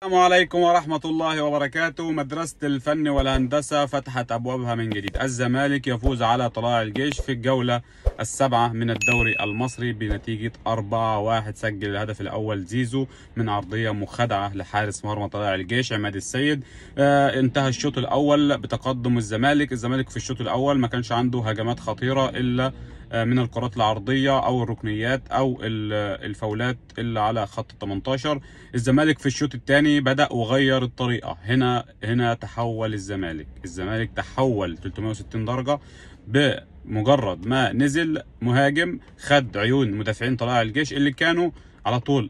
السلام عليكم ورحمة الله وبركاته. مدرسة الفن والهندسة فتحت أبوابها من جديد. الزمالك يفوز على طلائع الجيش في الجولة السابعة من الدوري المصري بنتيجة 4-1. سجل الهدف الأول زيزو من عرضية مخادعة لحارس مرمى طلائع الجيش عماد السيد. انتهى الشوط الأول بتقدم الزمالك. في الشوط الأول ما كانش عنده هجمات خطيرة إلا من الكرات العرضية أو الركنيات أو الفاولات اللي على خط 18. الزمالك في الشوط الثاني بدأ وغير الطريقة. هنا تحول الزمالك تحول 360 درجة بمجرد ما نزل مهاجم خد عيون مدافعين طلائع الجيش اللي كانوا على طول.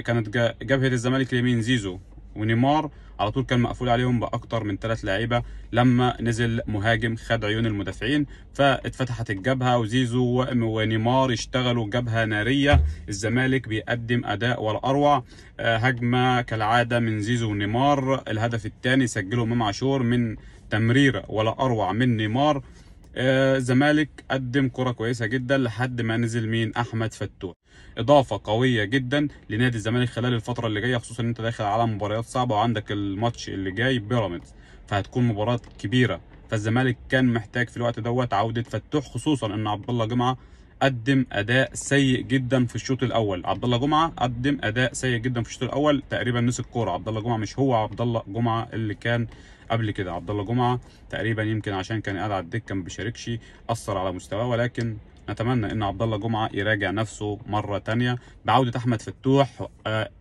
كانت جبهة الزمالك اليمين زيزو ونيمار على طول كان مقفول عليهم باكتر من 3 لعيبه. لما نزل مهاجم خد عيون المدافعين فاتفتحت الجبهه، وزيزو ونيمار اشتغلوا جبهه ناريه. الزمالك بيقدم اداء ولا اروع. هجمه كالعاده من زيزو ونيمار. الهدف الثاني سجله امام عاشور من تمريره ولا اروع من نيمار. الزمالك قدم كرة كويسة جدا لحد ما نزل مين؟ أحمد فتوح. إضافة قوية جدا لنادي الزمالك خلال الفترة اللي جاية، خصوصا إن أنت داخل على مباريات صعبة وعندك الماتش اللي جاي بيراميدز، فهتكون مباراة كبيرة. فالزمالك كان محتاج في الوقت دوت عودة فتوح، خصوصا إن عبد الله جمعة قدم اداء سيء جدا في الشوط الاول. عبد الله جمعه قدم اداء سيء جدا في الشوط الاول، تقريبا نسي الكوره. عبد الله جمعه مش هو عبد الله جمعه اللي كان قبل كده. عبد الله جمعه تقريبا يمكن عشان كان قاعد على الدكه ما بيشاركش اثر على مستواه، ولكن نتمنى ان عبد الله جمعه يراجع نفسه مره ثانيه بعوده احمد فتوح.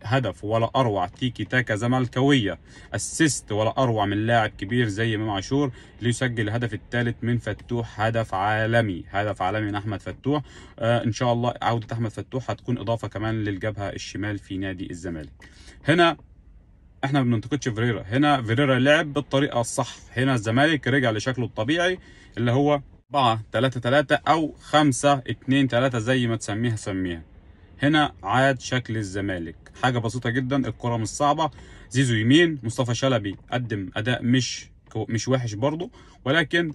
هدف ولا اروع، تيكي تاكا زملكاويه، اسيست ولا اروع من لاعب كبير زي امام عاشور اللي يسجل الهدف الثالث من فتوح. هدف عالمي من احمد فتوح. ان شاء الله عوده احمد فتوح هتكون اضافه كمان للجبهه الشمال في نادي الزمالك. هنا احنا ما بننتقدش فيريرا، هنا فيريرا لعب بالطريقه الصح. هنا الزمالك رجع لشكله الطبيعي اللي هو 4-3-3 او 5-2-3 زي ما تسميها سميها. هنا عاد شكل الزمالك، حاجه بسيطه جدا، الكره مش صعبه. زيزو يمين، مصطفى شلبي قدم اداء مش وحش برضه، ولكن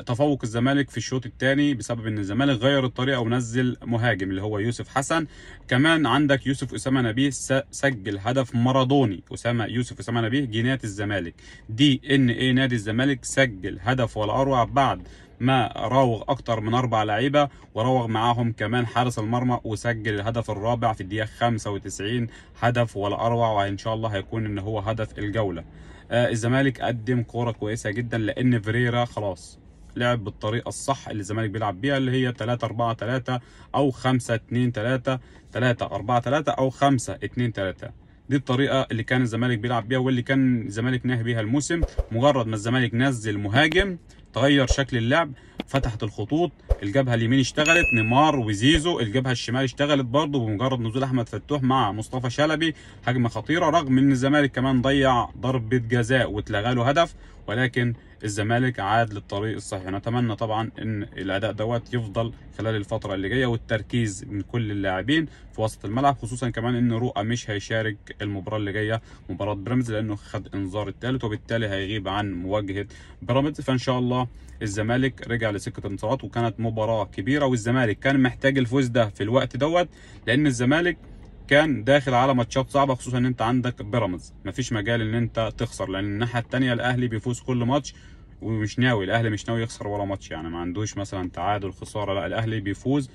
تفوق الزمالك في الشوط الثاني بسبب ان الزمالك غير الطريقه ونزل مهاجم اللي هو يوسف حسن. كمان عندك يوسف اسامه نبيه سجل هدف مارادوني. يوسف اسامه نبيه جينات الزمالك، DNA نادي الزمالك. سجل هدف ولا اروع بعد ما راوغ اكتر من 4 لعيبه، وراوغ معاهم كمان حارس المرمى، وسجل الهدف الرابع في الدقيقه 95. هدف ولا اروع، وان شاء الله هيكون ان هو هدف الجوله. الزمالك قدم كوره كويسه جدا لان فيريرا خلاص لعب بالطريقه الصح اللي الزمالك بيلعب بيها، اللي هي 3-4-3 او 5-2-3، 3-4-3 او 5-2-3. دي الطريقه اللي كان الزمالك بيلعب بيها واللي كان الزمالك ناهي بيها الموسم. مجرد ما الزمالك نزل مهاجم تغير شكل اللعب، فتحت الخطوط، الجبهه اليمين اشتغلت نيمار وزيزو، الجبهه الشمال اشتغلت برضه بمجرد نزول احمد فتوح مع مصطفى شلبي. هجمه خطيره رغم ان الزمالك كمان ضيع ضربه جزاء واتلغى له هدف، ولكن الزمالك عاد للطريق الصحيح. نتمنى طبعا ان الاداء دوت يفضل خلال الفتره اللي جايه، والتركيز من كل اللاعبين في وسط الملعب، خصوصا كمان ان رؤى مش هيشارك المباراه اللي جايه مباراه بيراميدز لانه خد انذار الثالث، وبالتالي هيغيب عن مواجهه بيراميدز. فان شاء الله الزمالك رجع لسكه الانتصارات، وكانت مباراه كبيره، والزمالك كان محتاج الفوز ده في الوقت دوت، لان الزمالك كان داخل على ماتشات صعبه، خصوصا ان انت عندك بيراميدز مفيش مجال ان انت تخسر، لان الناحيه الثانيه الاهلي بيفوز كل ماتش، ومش ناوي الاهلي مش ناوي يخسر ولا ماتش، يعني ما عندوش مثلا تعادل خساره، لا الاهلي بيفوز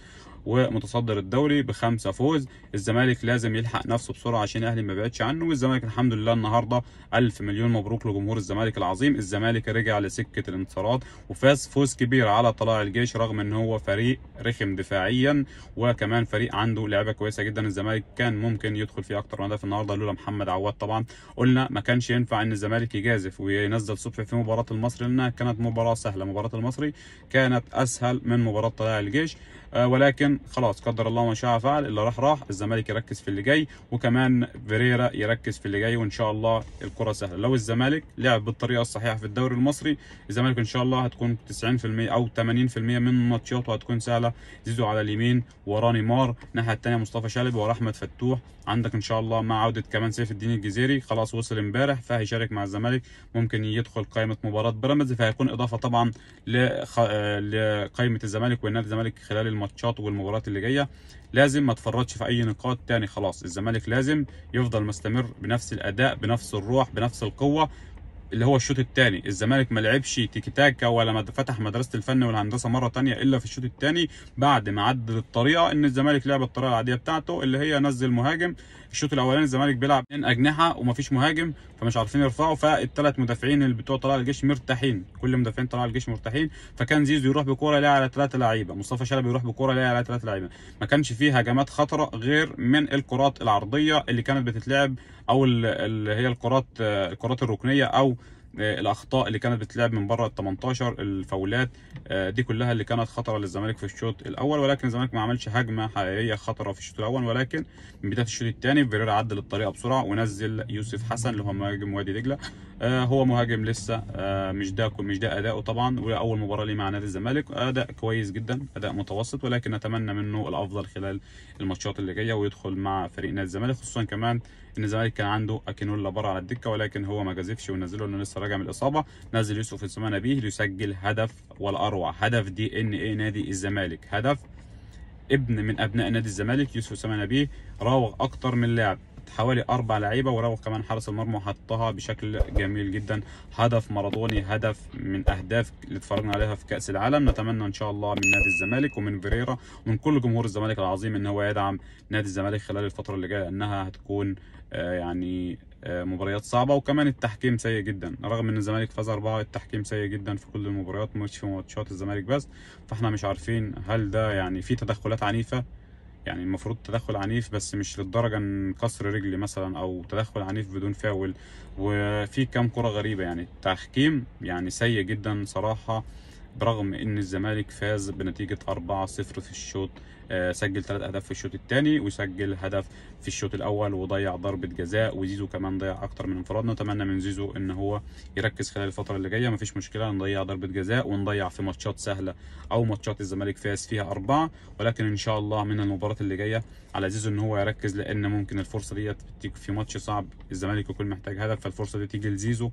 ومتصدر الدوري ب5 فوز. الزمالك لازم يلحق نفسه بسرعه عشان الاهلي ما يبعدش عنه. والزمالك الحمد لله النهارده 1000 مليون مبروك لجمهور الزمالك العظيم. الزمالك رجع لسكه الانتصارات وفاز فوز كبير على طلائع الجيش، رغم ان هو فريق رخم دفاعيا وكمان فريق عنده لعيبه كويسه جدا. الزمالك كان ممكن يدخل فيه اكتر من هدف النهارده لولا محمد عواد. طبعا قلنا ما كانش ينفع ان الزمالك يجازف وينزل صبحي في مباراه المصري لانها كانت مباراه سهله. مباراه المصري كانت اسهل من مباراه طلائع الجيش، ولكن خلاص قدر الله ما شاء فعل. اللي راح. الزمالك يركز في اللي جاي، وكمان فيريرا يركز في اللي جاي، وان شاء الله الكره سهله. لو الزمالك لعب بالطريقه الصحيحه في الدوري المصري، الزمالك ان شاء الله هتكون 90% او 80% من ماتشاته هتكون سهله. زيزو على اليمين وراه نيمار، الناحيه الثانيه مصطفى شلبي وراه احمد فتوح، عندك ان شاء الله مع عوده كمان سيف الدين الجزيري، خلاص وصل امبارح فهيشارك مع الزمالك، ممكن يدخل قائمه مباراه بيراميدز، فهيكون اضافه طبعا لقائمه الزمالك والنادي الزمالك خلال الماتشات والمباريات اللي جايه. لازم ما تفرطش في اي نقاط تاني، خلاص الزمالك لازم يفضل مستمر بنفس الاداء بنفس الروح بنفس القوه اللي هو الشوط الثاني. الزمالك ما لعبش تيكي تاكا ولا ما فتح مدرسه الفن والهندسه مره ثانيه الا في الشوط الثاني، بعد ما عدل الطريقه ان الزمالك لعب الطريقه العاديه بتاعته اللي هي نزل مهاجم. الشوط الاولاني الزمالك بيلعب من اجنحه ومفيش مهاجم فمش عارفين يرفعوا، فالثلاث مدافعين اللي بتوع طلائع الجيش مرتاحين، كل مدافعين طلائع الجيش مرتاحين، فكان زيزو يروح بكوره يلاقي على 3 لعيبه، مصطفى شلبي يروح بكوره يلاقي على 3 لعيبه، ما كانش فيه هجمات خطره غير من الكرات العرضيه اللي كانت بتتلعب او اللي هي الكرات الركنيه او الاخطاء اللي كانت بتلعب من بره ال 18 الفاولات. دي كلها اللي كانت خطره للزمالك في الشوط الاول، ولكن الزمالك ما عملش هجمه حقيقيه خطره في الشوط الاول. ولكن من بدايه الشوط الثاني فيريرا عدل الطريقه بسرعه ونزل يوسف حسن اللي هو مهاجم وادي دجله. هو مهاجم لسه، مش ده اداؤه طبعا، واول مباراه ليه مع نادي الزمالك، اداء كويس جدا، اداء متوسط، ولكن نتمنى منه الافضل خلال الماتشات اللي جايه ويدخل مع فريق نادي الزمالك، خصوصا كمان ان الزمالك كان عنده اكينولا بره على الدكه ولكن هو ما جازفش ونزله لانه لسه راجع من الاصابه. نزل يوسف اسامه نبيه ليسجل هدف والاروع، هدف DNA نادي الزمالك، هدف ابن من ابناء نادي الزمالك يوسف اسامه نبيه، راوغ اكتر من لاعب، حوالي 4 لعيبه، وراوغ كمان حارس المرمى وحطها بشكل جميل جدا. هدف مارادوني، هدف من اهداف اللي اتفرجنا عليها في كاس العالم. نتمنى ان شاء الله من نادي الزمالك ومن فيريرا ومن كل جمهور الزمالك العظيم ان هو يدعم نادي الزمالك خلال الفتره اللي جايه، انها هتكون يعني مباريات صعبه، وكمان التحكيم سيء جدا، رغم ان الزمالك فاز 4 التحكيم سيء جدا في كل المباريات مش في ماتشات الزمالك بس. فاحنا مش عارفين هل ده يعني في تدخلات عنيفه، يعني المفروض تدخل عنيف بس مش للدرجه ان كسر رجلي مثلا، او تدخل عنيف بدون فاول، وفي كام كره غريبه. يعني التحكيم يعني سيء جدا صراحه، برغم ان الزمالك فاز بنتيجه 4-0 في الشوط، سجل 3 اهداف في الشوط الثاني وسجل هدف في الشوط الاول وضيع ضربه جزاء، وزيزو كمان ضيع اكتر من انفراد. نتمنى من زيزو ان هو يركز خلال الفتره اللي جايه، مفيش مشكله نضيع ضربه جزاء ونضيع في ماتشات سهله او ماتشات الزمالك فاز فيها 4، ولكن ان شاء الله من المباراه اللي جايه على زيزو ان هو يركز، لان ممكن الفرصه ديت تيجي في ماتش صعب الزمالك يكون محتاج هدف، فالفرصه دي تيجي لزيزو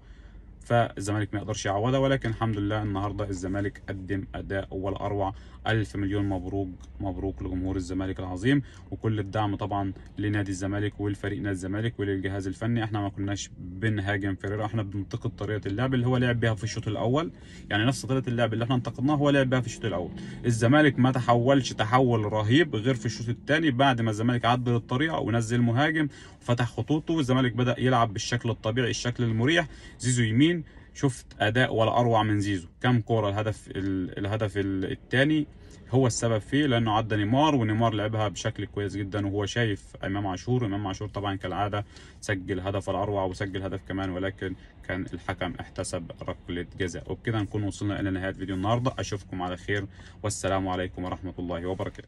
فالزمالك ما يقدرش يعوضها. ولكن الحمد لله النهارده الزمالك قدم اداء اول اروع. الف مليون مبروك، مبروك لجمهور الزمالك العظيم، وكل الدعم طبعا لنادي الزمالك والفريق نادي الزمالك وللجهاز الفني. احنا ما كناش بنهاجم فيريرا، احنا بننتقد طريقه اللعب اللي هو لعب بيها في الشوط الاول، يعني نفس طريقه اللعب اللي احنا انتقدناها هو لعب بيها في الشوط الاول. الزمالك ما تحولش تحول رهيب غير في الشوط الثاني، بعد ما الزمالك عدل الطريقه ونزل مهاجم وفتح خطوطه، الزمالك بدا يلعب بالشكل الطبيعي الشكل المريح، زيزو يمين، شفت اداء ولا اروع من زيزو. كم كوره، الهدف الثاني هو السبب فيه، لانه عدى نيمار ونيمار لعبها بشكل كويس جدا وهو شايف امام عاشور، وامام عاشور طبعا كالعاده سجل هدف الاروع وسجل هدف كمان، ولكن كان الحكم احتسب ركله جزاء. وبكده نكون وصلنا الى نهايه فيديو النهارده، اشوفكم على خير والسلام عليكم ورحمه الله وبركاته.